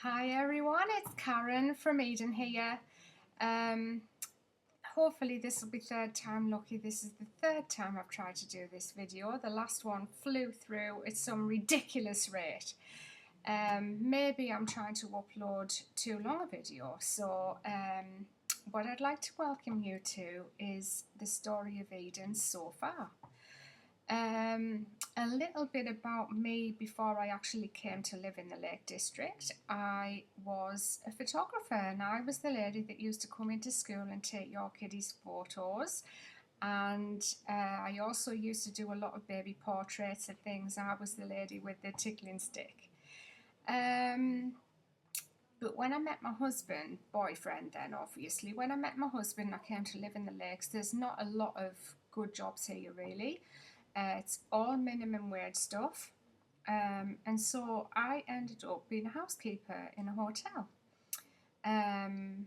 Hi everyone, it's Karen from Eden here. Um, Hopefully this will be third time lucky. This is the third time I've tried to do this video. The last one flew through at some ridiculous rate. Maybe I'm trying to upload too long a video. What I'd like to welcome you to is the story of Eden so far. A little bit about me before I actually came to live in the Lake District. I was a photographer and I was the lady that used to come into school and take your kiddies photos. And I also used to do a lot of baby portraits and things. I was the lady with the tickling stick. Um, but when I met my husband, boyfriend then obviously, when I met my husband, I came to live in the lakes. There's not a lot of good jobs here really. It's all minimum wage stuff. And so I ended up being a housekeeper in a hotel um,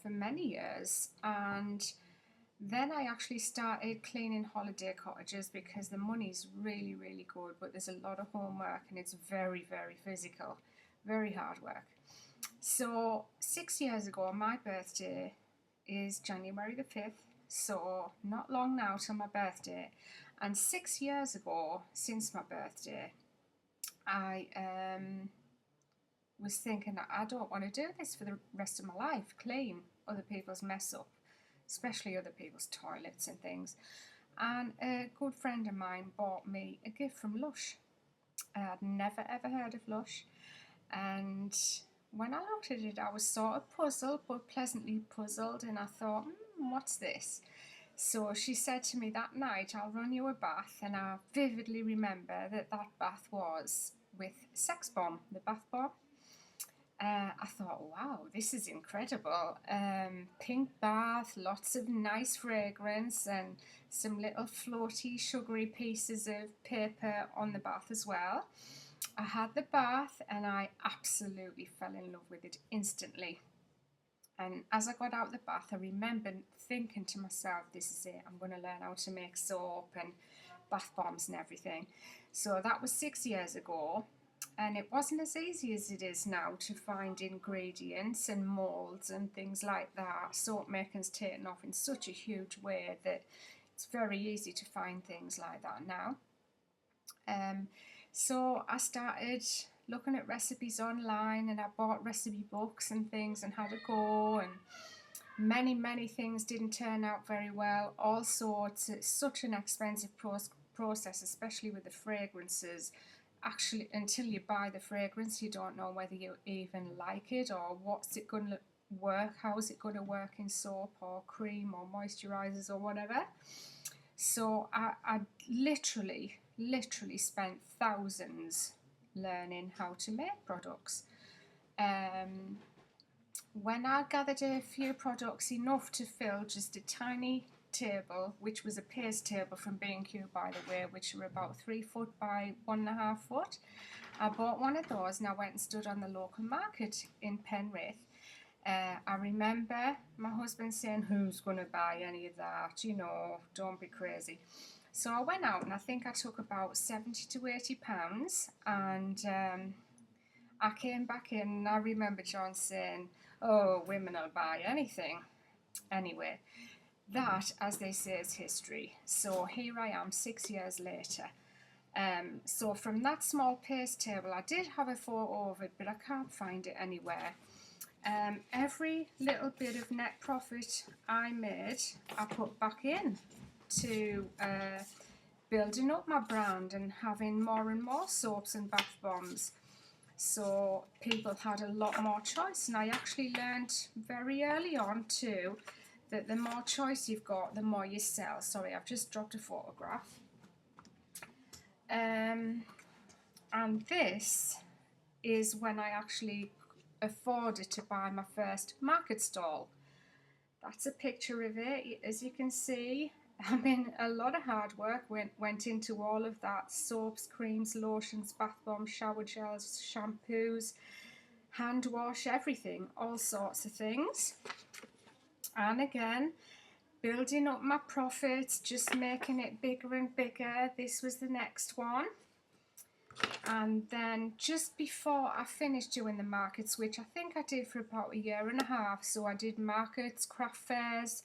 for many years. And then I actually started cleaning holiday cottages because the money's really, really good, but there's a lot of homework and it's very, very physical, very hard work. So 6 years ago, my birthday is January the 5th, so not long now till my birthday. And 6 years ago, since my birthday, I was thinking that I don't want to do this for the rest of my life, clean other people's mess up, especially other people's toilets and things. And a good friend of mine bought me a gift from Lush. I'd never ever heard of Lush, and when I looked at it, I was sort of puzzled, but pleasantly puzzled, and I thought, what's this? So she said to me that night, I'll run you a bath, and I vividly remember that bath was with Sex Bomb, the bath bomb. I thought, wow, this is incredible. Pink bath, lots of nice fragrance, and some little floaty, sugary pieces of paper on the bath as well. I had the bath and I absolutely fell in love with it instantly. And as I got out of the bath, I remember thinking to myself, this is it, I'm going to learn how to make soap and bath bombs and everything. So that was 6 years ago. And it wasn't as easy as it is now to find ingredients and moulds and things like that. Soap making's taken off in such a huge way that it's very easy to find things like that now. So I started looking at recipes online and I bought recipe books and things and had a go, and many things didn't turn out very well. Also, it's such an expensive process, especially with the fragrances. Actually, until you buy the fragrance, you don't know whether you even like it or what's it going to work, how is it going to work in soap or cream or moisturizers or whatever. So I literally spent thousands learning how to make products. When I gathered a few products, enough to fill just a tiny table, which was a paste table from B&Q, by the way, which were about 3 foot by 1.5 foot. I bought one of those and I went and stood on the local market in Penrith. I remember my husband saying, who's going to buy any of that? You know, don't be crazy. So I went out and I think I took about 70 to 80 pounds, and I came back in and I remember John saying, oh, women will buy anything. Anyway, that, as they say, is history. So here I am 6 years later. So from that small paste table, I did have a photo of it, but I can't find it anywhere. Every little bit of net profit I made, I put back in to building up my brand and having more and more soaps and bath bombs. So people had a lot more choice, and I actually learned very early on too that the more choice you've got, the more you sell. Sorry, I've just dropped a photograph. And this is when I actually afforded to buy my first market stall. That's a picture of it. As you can see, I mean, a lot of hard work went into all of that. Soaps, creams, lotions, bath bombs, shower gels, shampoos, hand wash, everything, all sorts of things. And again, building up my profits, just making it bigger and bigger. This was the next one. And then just before I finished doing the markets, which I think I did for about a year and a half, so I did markets, craft fairs,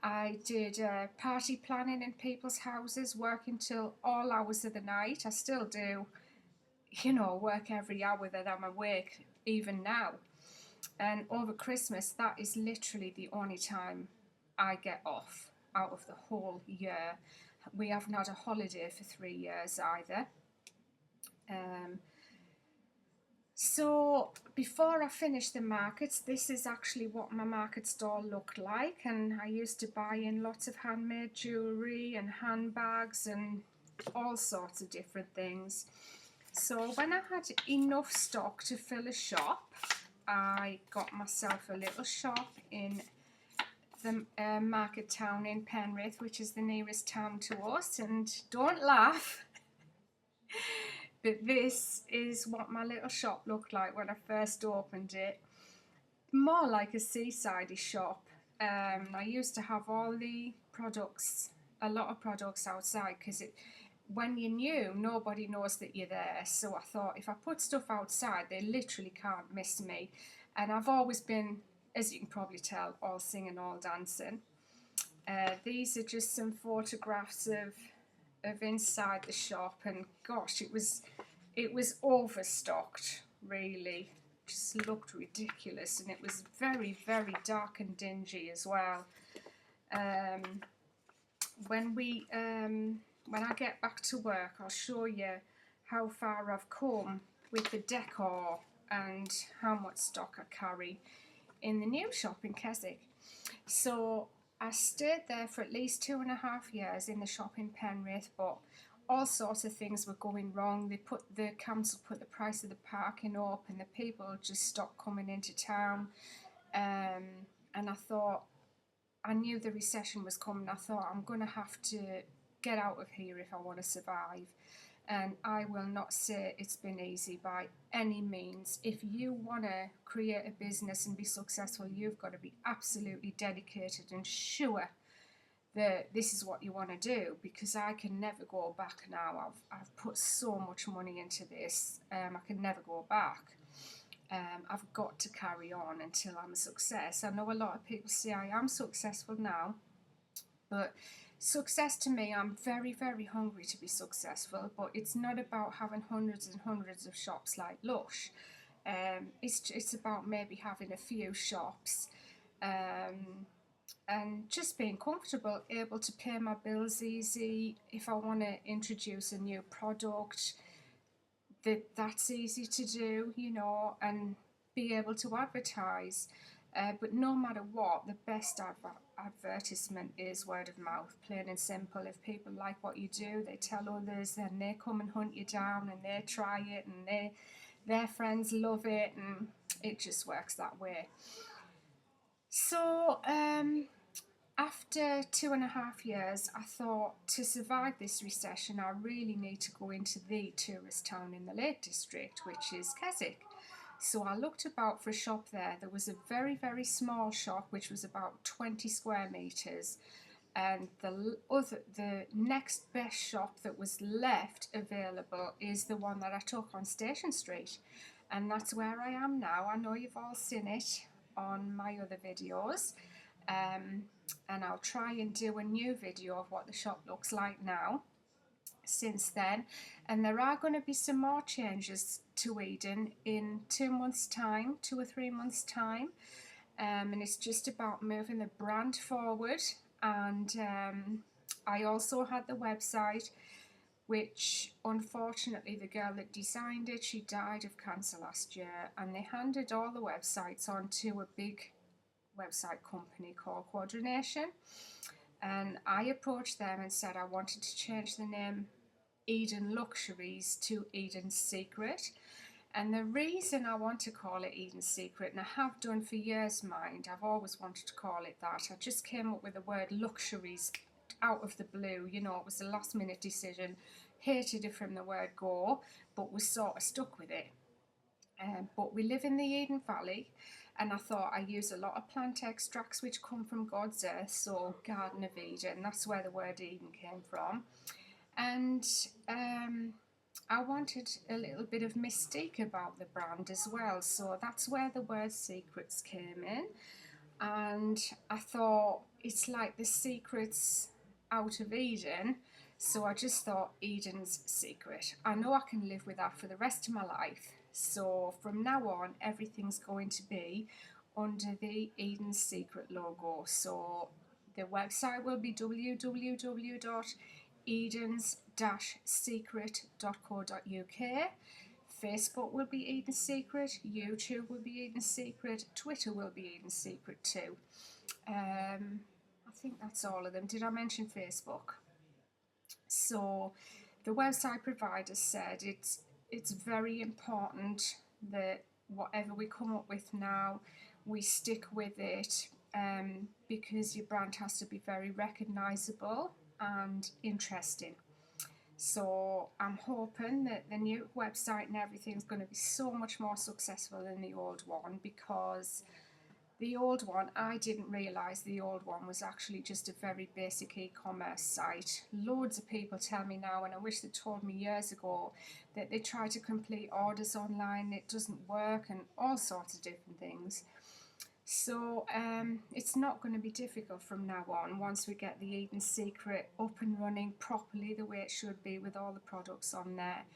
I did party planning in people's houses, working till all hours of the night. I still do, you know, work every hour that I'm awake, even now. And over Christmas, that is literally the only time I get off out of the whole year. We haven't had a holiday for 3 years either. Um, So before I finished the markets, this is actually what my market stall looked like, and I used to buy in lots of handmade jewellery and handbags and all sorts of different things. So when I had enough stock to fill a shop, I got myself a little shop in the market town in Penrith, which is the nearest town to us, and don't laugh, but this is what my little shop looked like when I first opened it. More like a seaside shop. I used to have all the products, a lot of products outside, because when you're new, nobody knows that you're there. So I thought, if I put stuff outside, they literally can't miss me. And I've always been, as you can probably tell, all singing, all dancing. These are just some photographs of inside the shop, and gosh, it was overstocked, really. Just looked ridiculous, and it was very, very dark and dingy as well. When I get back to work, I'll show you how far I've come with the decor and how much stock I carry in the new shop in Keswick. So I stayed there for at least 2.5 years in the shop in Penrith, but all sorts of things were going wrong. The council put the price of the parking up, and the people just stopped coming into town. And I thought, I knew the recession was coming. I thought, I'm going to have to get out of here if I want to survive. And I will not say it's been easy by any means. If you want to create a business and be successful, you've got to be absolutely dedicated and sure that this is what you want to do, because I can never go back now. I've put so much money into this. I can never go back. I've got to carry on until I'm a success. I know a lot of people say I am successful now, but success to me, I'm very, very hungry to be successful, but it's not about having hundreds and hundreds of shops like Lush. It's about maybe having a few shops, and just being comfortable, able to pay my bills easy. If I want to introduce a new product, that's easy to do, you know, and be able to advertise. But no matter what, the best advertisement is word of mouth, plain and simple. If people like what you do, they tell others, and they come and hunt you down, and they try it, and their friends love it, and it just works that way. So after 2.5 years, I thought, to survive this recession, I really need to go into the tourist town in the Lake District, which is Keswick. So I looked about for a shop there. There was a very, very small shop, which was about 20 square metres. And the next best shop that was left available is the one that I took on Station Street. And that's where I am now. I know you've all seen it on my other videos. And I'll try and do a new video of what the shop looks like now since then. And there are going to be some more changes to Eden in 2 months' time, 2 or 3 months' time. And it's just about moving the brand forward. And I also had the website, which unfortunately the girl that designed it, she died of cancer last year, and they handed all the websites on to a big website company called Quadrination, and I approached them and said I wanted to change the name Eden Luxuries to Eden Secret. And the reason I want to call it Eden Secret, and I have done for years, mind, I've always wanted to call it that. I just came up with the word luxuries out of the blue, you know, it was a last minute decision. Hated it from the word go, but was sort of stuck with it. But we live in the Eden Valley, and I thought I use a lot of plant extracts which come from God's earth, so Garden of Eden, that's where the word Eden came from. And I wanted a little bit of mystique about the brand as well, so that's where the word secrets came in. And I thought it's like the secrets out of Eden, so I just thought Eden's secret. I know I can live with that for the rest of my life, so from now on everything's going to be under the Eden's Secret logo. So the website will be www.edens-secret.co.uk. Facebook will be Eden's Secret, YouTube will be Eden's Secret, Twitter will be Eden's Secret too. I think that's all of them. Did I mention Facebook? So the website provider said it's very important that whatever we come up with now, we stick with it, because your brand has to be very recognisable and interesting. So I'm hoping that the new website and everything's going to be so much more successful than the old one, because the old one, I didn't realise the old one was actually just a very basic e-commerce site. Loads of people tell me now, and I wish they told me years ago, that they try to complete orders online, it doesn't work, and all sorts of different things. So it's not going to be difficult from now on, once we get the Eden Secret up and running properly the way it should be, with all the products on there.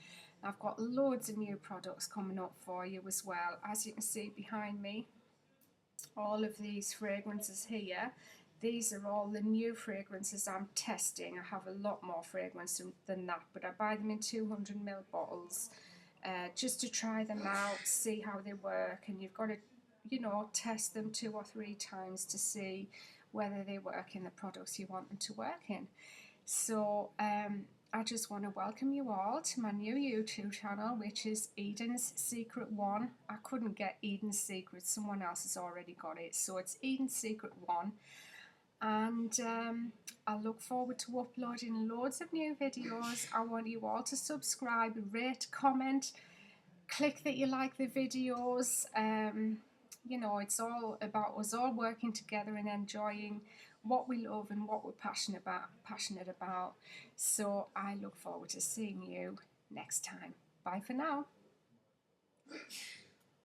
I've got loads of new products coming up for you as well. As you can see behind me, all of these fragrances here, these are all the new fragrances I'm testing. I have a lot more fragrance than that, but I buy them in 200ml bottles just to try them out, see how they work, and you've got to, test them 2 or 3 times to see whether they work in the products you want them to work in. So I just want to welcome you all to my new YouTube channel, which is Eden's Secret 1. I couldn't get Eden's Secret, someone else has already got it, so it's Eden's Secret 1. And I look forward to uploading loads of new videos. I want you all to subscribe, rate, comment, click that you like the videos. It's all about us all working together and enjoying what we love and what we're passionate about. So I look forward to seeing you next time. Bye for now.